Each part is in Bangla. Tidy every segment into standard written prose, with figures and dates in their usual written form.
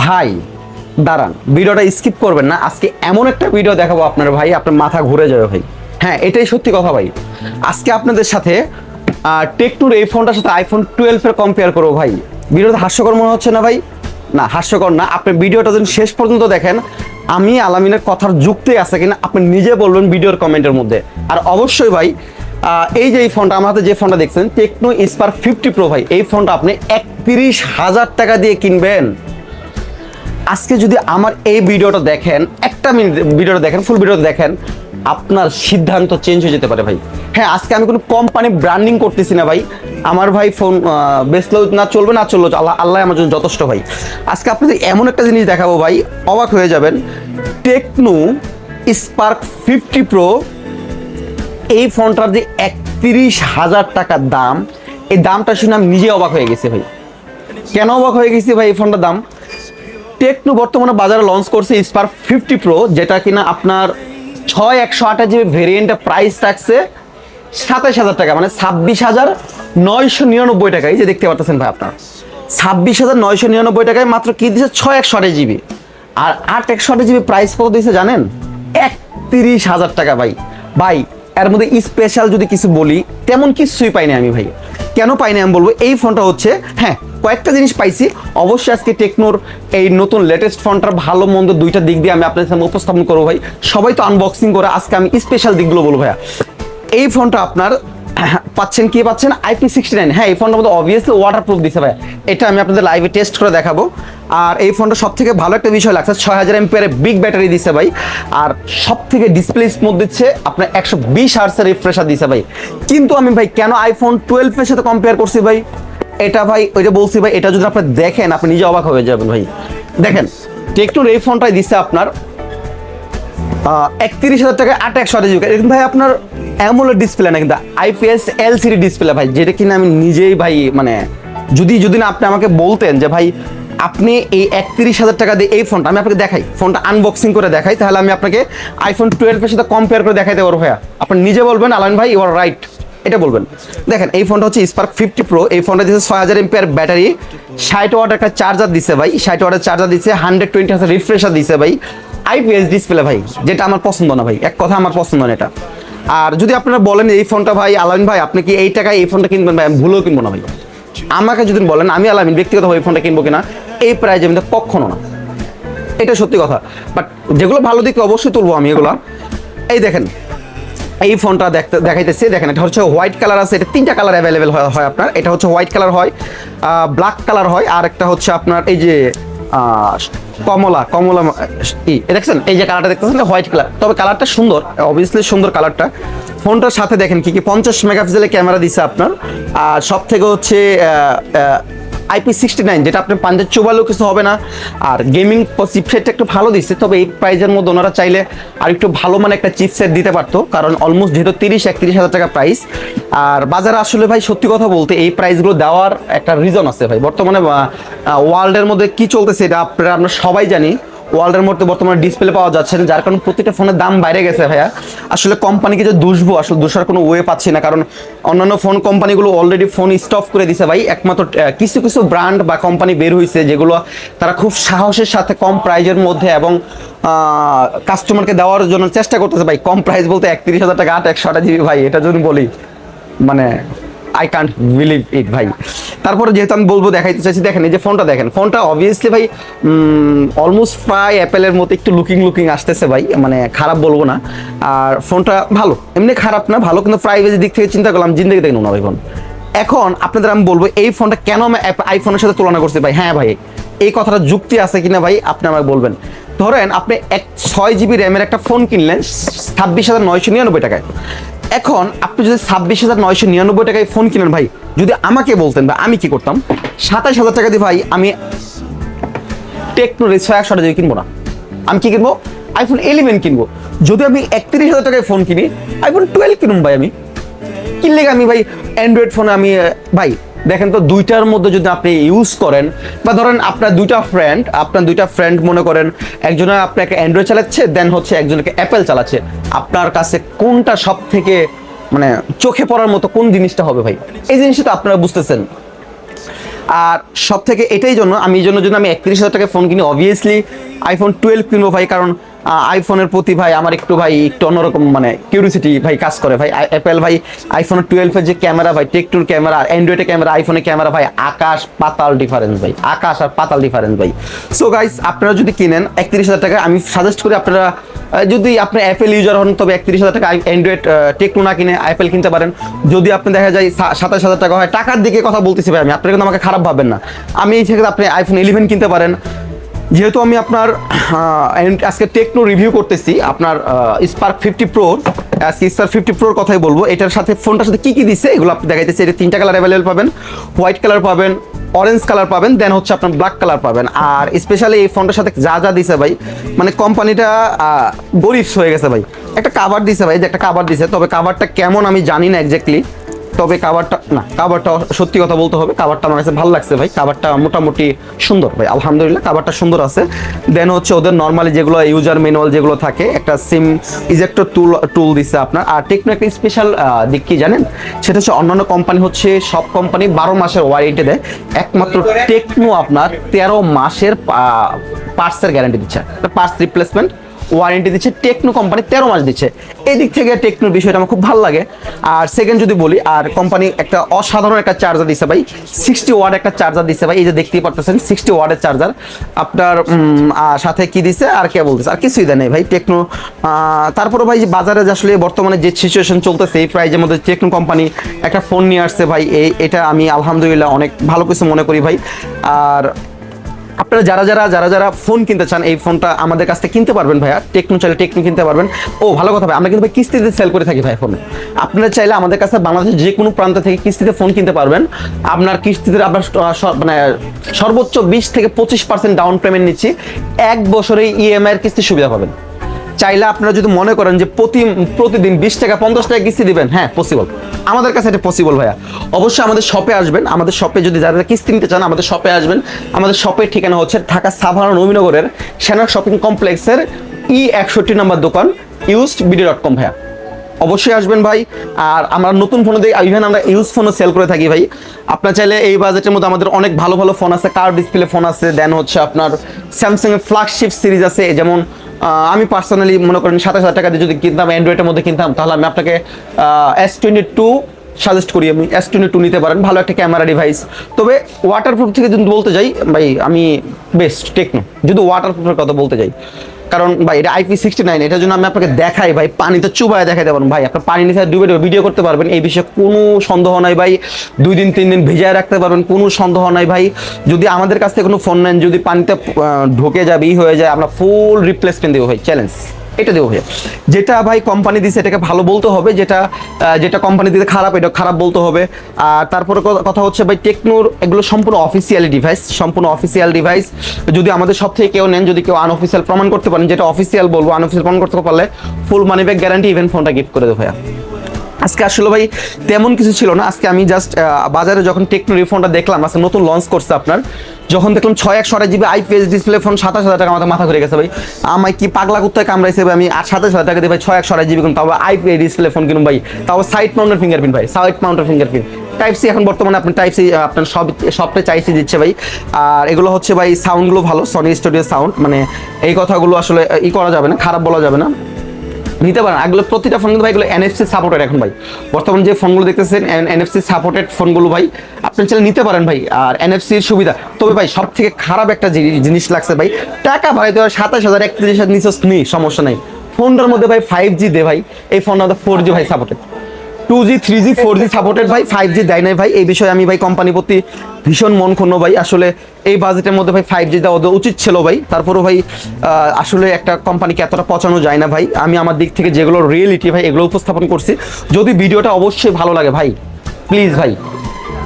ভাই দাঁড়ান, ভিডিওটা স্কিপ করবেন না। আজকে এমন একটা ভিডিও দেখাবো আপনার ভাই, আপনার মাথা ঘুরে যাবে ভাই। হ্যাঁ, এটাই সত্যি কথা ভাই। আজকে আপনাদের সাথে টেকনোর এই ফোনটার সাথে আইফোন 12 এর কম্পেয়ার করবো ভাই। ভিডিওটা হাস্যকর মনে হচ্ছে না ভাই? না, হাস্যকর না। আপনি ভিডিওটা যদি শেষ পর্যন্ত দেখেন, আমি আলামিনের কথার যুক্তি আছে কিনা আপনি নিজে বলবেন ভিডিওর কমেন্টের মধ্যে। আর অবশ্যই ভাই, এই যে এই ফোনটা আমার হাতে যে ফোনটা দেখছেন, টেকনো স্পার্ক 50 প্রো ভাই, এই ফোনটা আপনি 31,000 টাকা দিয়ে কিনবেন। আজকে যদি আমার এই ভিডিওটা দেখেন, একটা মিনিট ভিডিওটা দেখেন, ফুল ভিডিওটা দেখেন, আপনার সিদ্ধান্ত চেঞ্জ হয়ে যেতে পারে ভাই। হ্যাঁ, আজকে আমি কোনো কোম্পানি ব্র্যান্ডিং করতেছি না ভাই। আমার ভাই ফোন বেচলেও না চলবে, না চললেও আল্লাহ আল্লাহ আমার জন্য যথেষ্ট ভাই। আজকে আপনাদের এমন একটা জিনিস দেখাবো ভাই, অবাক হয়ে যাবেন। টেকনো স্পার্ক 50 প্রো, এই ফোনটার যে 31,000 টাকার দাম, এই দামটা শুনে আমি নিজে অবাক হয়ে গেছি ভাই। কেন অবাক হয়ে গেছি ভাই? এই ফোনটার দাম, টেকনো বর্তমানে বাজারে লঞ্চ করছে স্পার্ক 50 প্রো, যেটা কিনা আপনার 6128 ভেরিয়েন্টের প্রাইস থাকছে 27,000 টাকা, মানে 26,999 টাকা। এই যে দেখতে পাচ্ছেন ভাই, আপনার 26,999 টাকায় মাত্র কি দিচ্ছে, 6128 আর 8128 প্রাইস কত দিচ্ছে জানেন? 31,000 টাকা ভাই। ভাই এর মধ্যে স্পেশাল যদি কিছু বলি, তেমন কিছুই পাইনি আমি ভাই। কেন পাইনি আমি বলবো, এই ফোনটা হচ্ছে, হ্যাঁ কয়েকটা জিনিস পাইছি অবশ্যই। আজকে টেকনোর এই নতুন লেটেস্ট ফোনটার ভালো মন্দ দুইটা দিক দিয়ে আমি আপনাদের সামনে উপস্থাপন করবো ভাই। সবাই তো আনবক্সিং করে, আজকে আমি স্পেশাল দিকগুলো বলবো ভাইয়া। এই ফোনটা আপনার পাচ্ছেন কি পাচ্ছেন, IP69। হ্যাঁ, এই ফোনটার মধ্যে অবভিয়াসলি ওয়াটারপ্রুফ দিছে ভাই, এটা আমি আপনাদের লাইভে টেস্ট করে দেখাবো। আর এই ফোনটা সব থেকে ভালো একটা বিষয় লাগছে, 6000 এমপিআর বিগ ব্যাটারি দিছে ভাই। আর সব থেকে ডিসপ্লে স্মুথ দিচ্ছে, আপনার 120 হার্টজের রিফ্রেশার দিছে ভাই। কিন্তু আমি ভাই কেন আইফোন 12 এর সাথে কম্পেয়ার করছি ভাই, এটা ভাই ওই যে বলছি ভাই, এটা যদি আপনি দেখেন আপনি নিজে অবাক হয়ে যাবেন ভাই। দেখেন, টেকনোর এই ফোনটাই দিচ্ছে আপনার 31,000 টাকায় 8128 কিন্তু ভাই আপনার অ্যামোলেড ডিসপ্লে না, কিন্তু IPS LCD ডিসপ্লে ভাই, যেটা কিনা আমি নিজেই ভাই মানে যদি না আপনি আমাকে বলতেন যে ভাই আপনি এই 31,000 টাকা দিয়ে এই ফোনটা, আমি আপনাকে দেখাই, ফোনটা আনবক্সিং করে দেখাই, তাহলে আমি আপনাকে আইফোন 12 এর সাথে কম্পেয়ার করে দেখাইতে পারবো ভাইয়া। আপনি নিজে বলবেন আলামিন ভাই ইউ আর রাইট, এটা বলবেন। দেখেন, এই ফোনটা হচ্ছে স্পার্ক 50 প্রো। এই ফোনটা দিচ্ছে 6000 এমপিআর ব্যাটারি, 60 ওয়াট একটা চার্জার দিচ্ছে ভাই, 60 ওয়াটের চার্জার দিচ্ছে, 120 হার্টজ রিফ্রেশার দিচ্ছে ভাই, IPS ডিসপ্লে ভাই, যেটা আমার পছন্দ না ভাই, এক কথা আমার পছন্দ না এটা। আর যদি আপনারা বলেন এই ফোনটা ভাই আলামিন ভাই আপনি কি এই টাকায় এই ফোনটা কিনবেন ভাই, আমি ভুলেও কিনবো না ভাই। আমাকে যদি বলেন, আমি আলামিন ব্যক্তিগতভাবে এই ফোনটা কিনবো কিনা, এই প্রাইজে আমি কখনো না, এটা সত্যি কথা। বাট যেগুলো ভালো দিকে অবশ্যই তুলবো আমি এগুলো। এই দেখেন, এই ফোনটা দেখাইতেছে, দেখেন এটা হচ্ছে হোয়াইট কালার আছে, এটা 3টা কালার অ্যাভেলেবেল হয় আপনার। এটা হচ্ছে হোয়াইট কালার হয়, ব্ল্যাক কালার হয়, আর একটা হচ্ছে আপনার এই যে কমলা দেখছেন, এই যে কালারটা দেখতেছেন হোয়াইট কালার। তবে কালারটা সুন্দর, অবভিয়াসলি সুন্দর কালারটা। ফোনটার সাথে দেখেন কি 50 মেগাপিক্সেলের ক্যামেরা দিছে আপনার। আর সব থেকে হচ্ছে IP69, যেটা আপনার পাঞ্জে চোবালেও কিছু হবে না। আর গেমিং চিপসেটটা একটু ভালো দিচ্ছে, তবে এই প্রাইজের মধ্যে ওনারা চাইলে আর একটু ভালো মানে একটা চিপসেট দিতে পারতো, কারণ অলমোস্ট যেহেতু 31,000 টাকা প্রাইস। আর বাজারে আসলে ভাই সত্যি কথা বলতে এই প্রাইসগুলো দেওয়ার একটা রিজন আছে ভাই। বর্তমানে ওয়ার্ল্ডের মধ্যে কি চলতেছে এটা আমরা সবাই জানি। ওয়ার্ল্ডের মধ্যে বর্তমানে ডিসপ্লে পাওয়া যাচ্ছে না, যার কারণে প্রতিটা ফোনের দাম বাইরে গেছে ভাইয়া। আসলে কোম্পানিকে যে দুষবো, আসলে দোষার কোনো ওয়ে পাচ্ছি না, কারণ অন্যান্য ফোন কোম্পানিগুলো অলরেডি ফোন স্টপ করে দিছে ভাই। একমাত্র কিছু কিছু ব্র্যান্ড বা কোম্পানি বের হয়েছে যেগুলো তারা খুব সাহসের সাথে কম প্রাইজের মধ্যে এবং কাস্টমারকে দেওয়ার জন্য চেষ্টা করতেছে ভাই। কম প্রাইস বলতে 31,000 টাকা 8128 ভাই, এটা যদি বলি মানে আই কান্ট বিলিভ ইট ভাই। তারপরে যেহেতু আমি বলবো, দেখাইতে চাইছি, দেখেন এই যে ফোনটা দেখেন, ফোনটা অবভিয়াসলি ভাই অলমোস্ট প্রায় অ্যাপেলের মতো একটু লুকিং আসতেছে ভাই, মানে খারাপ বলবো না। আর ফোনটা ভালো, এমনি খারাপ না, ভালো, কিন্তু প্রাইভেসির দিক থেকে চিন্তা করলাম জিন্দেগি দেখুন না ভাই ফোন। এখন আপনাদের আমি বলবো এই ফোনটা কেন আমি আইফোনের সাথে তুলনা করছি ভাই। হ্যাঁ ভাই, এই কথাটা যুক্তি আছে কিনা ভাই আপনি আমাকে বলবেন। ধরেন আপনি 6GB র্যামের একটা ফোন কিনলেন 26,999 টাকায়। এখন আপনি যদি 26,999 টাকায় ফোন কিনেন ভাই, যদি আমাকে বলতেন ভাই আমি কি করতাম, 27,000 টাকা দিয়ে ভাই আমি টেকনোর 6128 কিনবো না, আমি কি কিনবো, আইফোন 11 কিনবো। যদি আমি 31,000 টাকায় ফোন কিনি, আইফোন 12 কিনুন ভাই। আমি কিনলে আমি ভাই অ্যান্ড্রয়েড ফোনে আমি ভাই দেখেন তো, দুইটার মধ্যে যদি আপনি ইউজ করেন, বা ধরেন আপনার দুইটা ফ্রেন্ড মনে করেন, একজনে আপনাকে অ্যান্ড্রয়েড চালাচ্ছে, দেন হচ্ছে একজনকে অ্যাপেল চালাচ্ছে, আপনার কাছে কোনটা সব থেকে মানে চোখে পড়ার মতো কোন জিনিসটা হবে ভাই? এই জিনিসটা তো আপনারা বুঝতেছেন। আর সব থেকে এটাই জন্য আমি এই জন্য যদি আমি 31,000 টাকায় ফোন কিনি অবভিয়াসলি আইফোন 12 কিনবো ভাই, কারণ আইফোনের প্রতি ভাই আমার একটু অন্যরকম মানে কিউরিওসিটি ভাই কাজ করে ভাই। অ্যাপেল ভাই আইফোন 12 এর যে ক্যামেরা ভাই, টেক2 ক্যামেরা, অ্যান্ড্রয়েডের ক্যামেরা, আইফোনের ক্যামেরা ভাই আকাশ পাতাল ডিফারেন্স ভাই, আকাশ আর পাতাল ডিফারেন্স ভাই। সো গাইস আপনারা যদি কিনেন 31,000 টাকা, আমি সাজেস্ট করি আপনারা যদি আপনি অ্যাপেল ইউজার হন তবে 31,000 টাকা অ্যান্ড্রয়েড টেক2 না কিনে অ্যাপেল কিনতে পারেন। যদি আপনি দেখা যায় 27,000 টাকা হয়, টাকার দিকে কথা বলতেছি ভাই আমি, আপনারা কিন্তু আমাকে খারাপ ভাববেন না। আমি এই থেকে আপনি আইফোন 11 কিনতে পারেন। যেহেতু আমি আপনার আজকে টেকনো রিভিউ করতেছি আপনার স্পার্ক 50 প্রো, আজকে স্পার্ক 50 প্রোর কথাই বলবো। এটার সাথে ফোনটার সাথে কি দিচ্ছে এগুলো আপনি দেখাইতেছি। এটা 3টা কালার অ্যাভেলেবল পাবেন, হোয়াইট কালার পাবেন, অরেঞ্জ কালার পাবেন, দেন হচ্ছে আপনার ব্ল্যাক কালার পাবেন। আর স্পেশালি এই ফোনটার সাথে যা যা দিছে ভাই, মানে কোম্পানিটা গরিব হয়ে গেছে ভাই। একটা কাভার দিছে ভাই, যে একটা কাভার দিছে, তবে কাভারটা কেমন আমি জানি না এক্স্যাক্টলি, তবে কাভারটা সত্যি কথা বলতে হবে, কাভারটা আমার কাছে ভালো লাগছে ভাই। কাভারটা মোটামুটি সুন্দর ভাই, আলহামদুলিল্লাহ কাভারটা সুন্দর আছে। দেন হচ্ছে ওদের নর্মালি যেগুলো ইউজার ম্যানুয়াল যেগুলো থাকে, একটা সিম ইজেক্টর টুল দিচ্ছে আপনার। আর টেকনো একটা স্পেশাল দিক কি জানেন, সেটা হচ্ছে অন্যান্য কোম্পানি হচ্ছে সব কোম্পানি 12 মাসের ওয়ারেন্টি দেয়, একমাত্র টেকনো আপনার 13 মাসের পার্টসের গ্যারান্টি দিচ্ছে, পার্টস রিপ্লেসমেন্ট ওয়ারেন্টি দিচ্ছে। টেকনো কোম্পানি 13 মাস দিচ্ছে, এই দিক থেকে টেকনোর বিষয়টা আমার খুব ভালো লাগে। আর সেকেন্ড যদি বলি, আর কোম্পানি একটা অসাধারণ একটা চার্জার দিচ্ছে ভাই, 60 ওয়াট একটা চার্জার দিচ্ছে ভাই, এই যে দেখতেই পারতেছেন 60 ওয়াটের চার্জার আপনার। সাথে কি দিচ্ছে আর কে বলতেছে, আর কিছুই দেয় নেই ভাই টেকনো। তারপরে ভাই যে বাজারে আসলে বর্তমানে যে সিচুয়েশন চলতেছে, এই প্রাইজের মধ্যে টেকনো কোম্পানি একটা ফোন নিয়ে আসছে ভাই, এটা আমি আলহামদুলিল্লাহ অনেক ভালো কিছু মনে করি ভাই। আর আপনারা যারা ফোন কিনতে চান এই ফোনটা আমাদের কাছ থেকে কিনতে পারবেন ভাইয়া, টেকনো চাইলে টেকনো কিনতে পারবেন। ও ভালো কথা ভাই, আমরা কিন্তু ভাই কিস্তিতে সেল করে থাকি ভাই ফোন। আপনারা চাইলে আমাদের কাছে বাংলাদেশের যে কোনো প্রান্ত থেকে কিস্তিতে ফোন কিনতে পারবেন। আপনার কিস্তিতে আপনার মানে সর্বোচ্চ 20 থেকে 25% ডাউন পেমেন্ট নিচ্ছি, 1 বছরেই ইএমআই এর কিস্তি সুবিধা পাবেন। চাইলে আপনারা যদি মনে করেন যে প্রতিদিন 20 টাকা 50 টাকা কিস্তি দিবেন, হ্যাঁ পসিবল, আমাদের কাছে এটা পসিবল ভাইয়া। অবশ্যই আমাদের শপে আসবেন, আমাদের শপে যদি যারা কিস্তি নিতে চান আমাদের শপে আসবেন। আমাদের শপের ঠিকানা হচ্ছে ঢাকা সাভার নবীনগরের সেনা শপিং কমপ্লেক্সের E61 নম্বর দোকান, used.com ভাইয়া, অবশ্যই আসবেন ভাই। আর আমরা নতুন ফোনে দিই, ইভেন আমরা ইউজ ফোনও সেল করে থাকি ভাই। আপনার চাইলে এই বাজেটের মধ্যে আমাদের অনেক ভালো ভালো ফোন আছে, কার ডিসপ্লে ফোন আছে, দেন হচ্ছে আপনার স্যামসাং এর ফ্ল্যাগশিপ সিরিজ আছে। যেমন আমি পার্সোনালি মনে করেন 27,000 টাকা দিয়ে যদি কিনতাম, অ্যান্ড্রয়েডের মধ্যে কিনতাম, তাহলে আমি আপনাকে S22 সাজেস্ট করি, আমি S22 নিতে পারেন, ভালো একটা ক্যামেরা ডিভাইস। তবে ওয়াটারপ্রুফ থেকে যদি বলতে যাই ভাই, আমি বেস্ট টেকনো, যদি ওয়াটারপ্রুফের কথা বলতে যাই, কারণ ভাই এটা IP69, এটার জন্য আমি আপনাকে দেখাই ভাই, পানিতে চুবায় দেখাইতে পারবেন ভাই, আপনার পানি নিচে ডুবে ভিডিও করতে পারবেন, এই বিষয়ে কোনো সন্দেহ নাই ভাই। 2 দিন 3 দিন ভিজায় রাখতে পারবেন, কোনো সন্দেহ নাই ভাই। যদি আমাদের কাছ থেকে কোনো ফোন নেন, যদি পানিতে ঢুকে যাবে হয়ে যায়, আমরা ফুল রিপ্লেসমেন্ট দেবো ভাই, চ্যালেঞ্জ এটা দেবো ভাই। যেটা ভাই কোম্পানি দিচ্ছে এটাকে ভালো বলতে হবে, যেটা কোম্পানি দিতে খারাপ এটা খারাপ বলতে হবে। আর তারপরে কথা হচ্ছে ভাই, টেকনোর এগুলো সম্পূর্ণ অফিসিয়ালি ডিভাইস, সম্পূর্ণ অফিসিয়াল ডিভাইস। যদি আমাদের সব থেকে কেউ নেন, যদি কেউ আনঅফিসিয়াল প্রমাণ করতে পারেন, যেটা অফিসিয়াল বলবো, আনঅফিসিয়াল প্রমাণ করতে পারলে ফুল মানি ব্যাক গ্যারান্টি, ইভেন ফোনটা গিফট করে দেবো ভাইয়া। আজকে আসলে ভাই তেমন কিছু ছিল না, আজকে আমি জাস্ট বাজারে যখন টেকনো ফোনটা দেখলাম, আজকে নতুন লঞ্চ করছে আপনার, যখন দেখলাম 6128 GB IPS ডিসপ্লে ফোন, 27,000 টাকা আমাদের মাথা ঘুরে গেছে ভাই। আমায় কি পাগলা কুত্তায় কামড়াইছে ভাই, আমি 27,000 টাকা দিয়ে ভাই 6128 GB তাও IPS ডিসপ্লে ফোন কিনুন ভাই, তাও সাইড মাউন্টের ফিঙ্গারপ্রিন্ট ভাই, সাইড মাউন্টের ফিঙ্গারপ্রিন্ট। টাইপ সি এখন বর্তমানে আপনার টাইপ সি আপনার সবটাই চাইছি দিচ্ছে ভাই। আর এগুলো হচ্ছে ভাই সাউন্ডগুলো ভালো, সনি স্টুডিও সাউন্ড, মানে এই কথাগুলো আসলে করা যাবে না, খারাপ বলা যাবে না, নিতে পারেন। এগুলো প্রতিটা ফোন কিন্তু ভাই এগুলো NFC সাপোর্টেড এখন ভাই, বর্তমানে যে ফোনগুলো দেখতেছেন NFC সাপোর্টেড ফোনগুলো ভাই, আপনি চাইলে নিতে পারেন ভাই, আর NFC এর সুবিধা। তবে ভাই সব থেকে খারাপ একটা জিনিস লাগছে ভাই, টাকা ভাই তো 27,000 31,000 নিচে নেই, সমস্যা নাই, ফোনটার মধ্যে ভাই 5G দে ভাই, এই ফোনটা আমাদের 4G ভাই supported, 2G 3G 4G supported ভাই, 5G দেয় নাই ভাই। এই বিষয়ে আমি ভাই কোম্পানির প্রতি ভীষণ মন ক্ষুণ্ণ ভাই, আসলে এই বাজেটের মধ্যে ভাই 5G দেওয়া ওদের উচিত ছিল ভাই। তারপরেও ভাই আসলে একটা কোম্পানিকে এতটা পচানো যায় না ভাই, আমি আমার দিক থেকে যেগুলো রিয়েলিটি ভাই এগুলো উপস্থাপন করছি। যদি ভিডিওটা অবশ্যই ভালো লাগে ভাই, প্লিজ ভাই,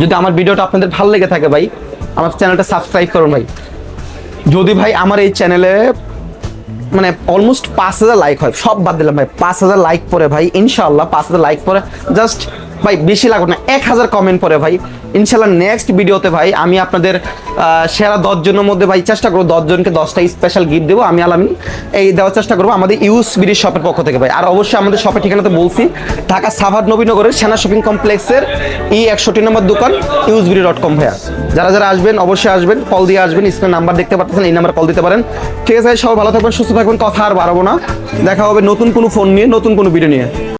যদি আমার ভিডিওটা আপনাদের ভালো লেগে থাকে ভাই, আমার চ্যানেলটা সাবস্ক্রাইব করুন ভাই। যদি ভাই আমার এই চ্যানেলে মানে অলমোস্ট 5,000 লাইক হয়, সব বাদ দিলাম ভাই, 5,000 লাইক পরে ভাই ইনশাআল্লাহ, 5,000 লাইক পরে জাস্ট ভাই বেশি লাগবে না, 1,000 কমেন্ট পরে ভাই ইনশাল্লাহ নেক্সট ভিডিওতে ভাই আমি আপনাদের সেরা 10 জনের মধ্যে ভাই চেষ্টা করবো 10 জনকে 10টা স্পেশাল গিফট দেবো আমি আলামিন এই দেওয়ার চেষ্টা করবো আমাদের ইউজ বিডি শপের পক্ষ থেকে ভাই। আর অবশ্যই আমাদের শপের ঠিকানাতে বলছি, ঢাকা সাভার নবীনগরের সেনা শপিং কমপ্লেক্সের E61 নম্বর দোকান usbidi.com ভাইয়া। যারা যারা আসবেন অবশ্যই আসবেন, কল দিয়ে আসবেন, স্ক্রিনে নাম্বার দেখতে পাচ্ছেন, এই নাম্বার কল দিতে পারেন। ঠিক আছে, সবাই ভালো থাকবেন, সুস্থ থাকবেন, কথা আর বাড়াবো না, দেখা হবে নতুন কোনো ফোন নিয়ে, নতুন কোনো ভিডিও নিয়ে।